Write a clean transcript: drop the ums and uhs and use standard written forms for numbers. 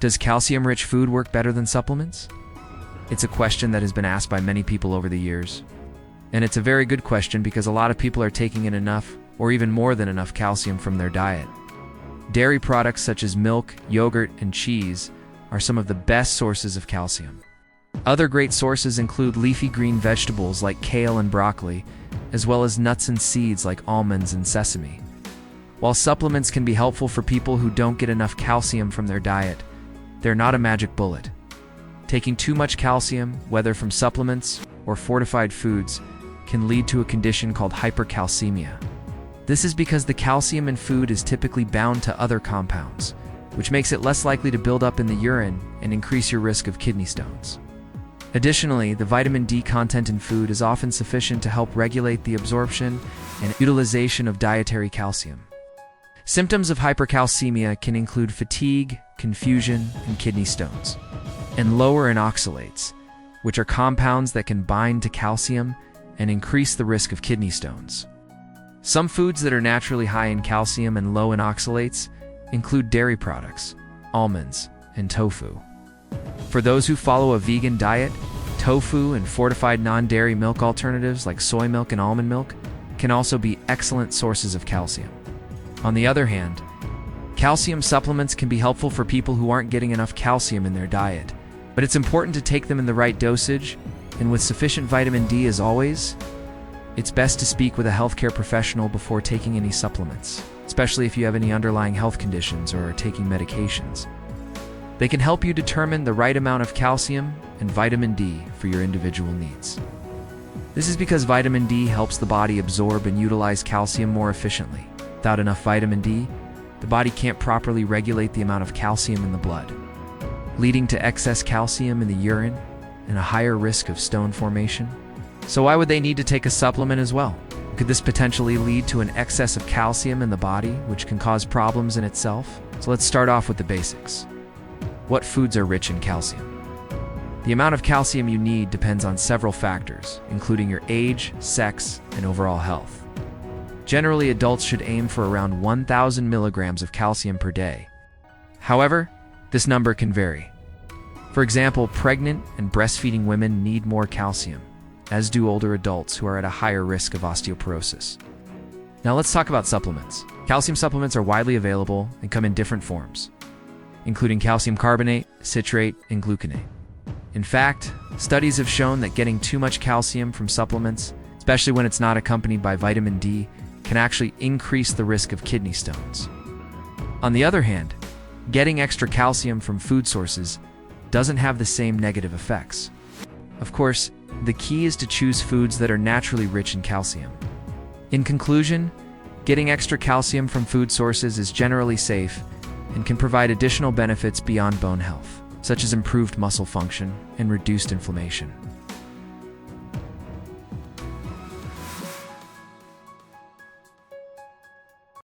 Does calcium-rich food work better than supplements? It's a question that has been asked by many people over the years. And it's a very good question because a lot of people are taking in enough, or even more than enough calcium from their diet. Dairy products such as milk, yogurt, and cheese are some of the best sources of calcium. Other great sources include leafy green vegetables like kale and broccoli, as well as nuts and seeds like almonds and sesame. While supplements can be helpful for people who don't get enough calcium from their diet, they're not a magic bullet. Taking too much calcium, whether from supplements or fortified foods, can lead to a condition called hypercalcemia. This is because the calcium in food is typically bound to other compounds, which makes it less likely to build up in the urine and increase your risk of kidney stones. Additionally, the vitamin D content in food is often sufficient to help regulate the absorption and utilization of dietary calcium. Symptoms of hypercalcemia can include fatigue, confusion, and kidney stones. And lower in oxalates, which are compounds that can bind to calcium and increase the risk of kidney stones. Some foods that are naturally high in calcium and low in oxalates include dairy products, almonds, and tofu. For those who follow a vegan diet, tofu and fortified non-dairy milk alternatives like soy milk and almond milk can also be excellent sources of calcium. On the other hand, calcium supplements can be helpful for people who aren't getting enough calcium in their diet, but it's important to take them in the right dosage, and with sufficient vitamin D as always, it's best to speak with a healthcare professional before taking any supplements, especially if you have any underlying health conditions or are taking medications. They can help you determine the right amount of calcium and vitamin D for your individual needs. This is because vitamin D helps the body absorb and utilize calcium more efficiently. Without enough vitamin D, the body can't properly regulate the amount of calcium in the blood, leading to excess calcium in the urine and a higher risk of stone formation. So why would they need to take a supplement as well? Could this potentially lead to an excess of calcium in the body, which can cause problems in itself? So let's start off with the basics. What foods are rich in calcium? The amount of calcium you need depends on several factors, including your age, sex, and overall health. Generally, adults should aim for around 1,000 milligrams of calcium per day. However, this number can vary. For example, pregnant and breastfeeding women need more calcium, as do older adults who are at a higher risk of osteoporosis. Now let's talk about supplements. Calcium supplements are widely available and come in different forms, including calcium carbonate, citrate, and gluconate. In fact, studies have shown that getting too much calcium from supplements, especially when it's not accompanied by vitamin D, can actually increase the risk of kidney stones. On the other hand, getting extra calcium from food sources doesn't have the same negative effects. Of course, the key is to choose foods that are naturally rich in calcium. In conclusion, getting extra calcium from food sources is generally safe and can provide additional benefits beyond bone health, such as improved muscle function and reduced inflammation.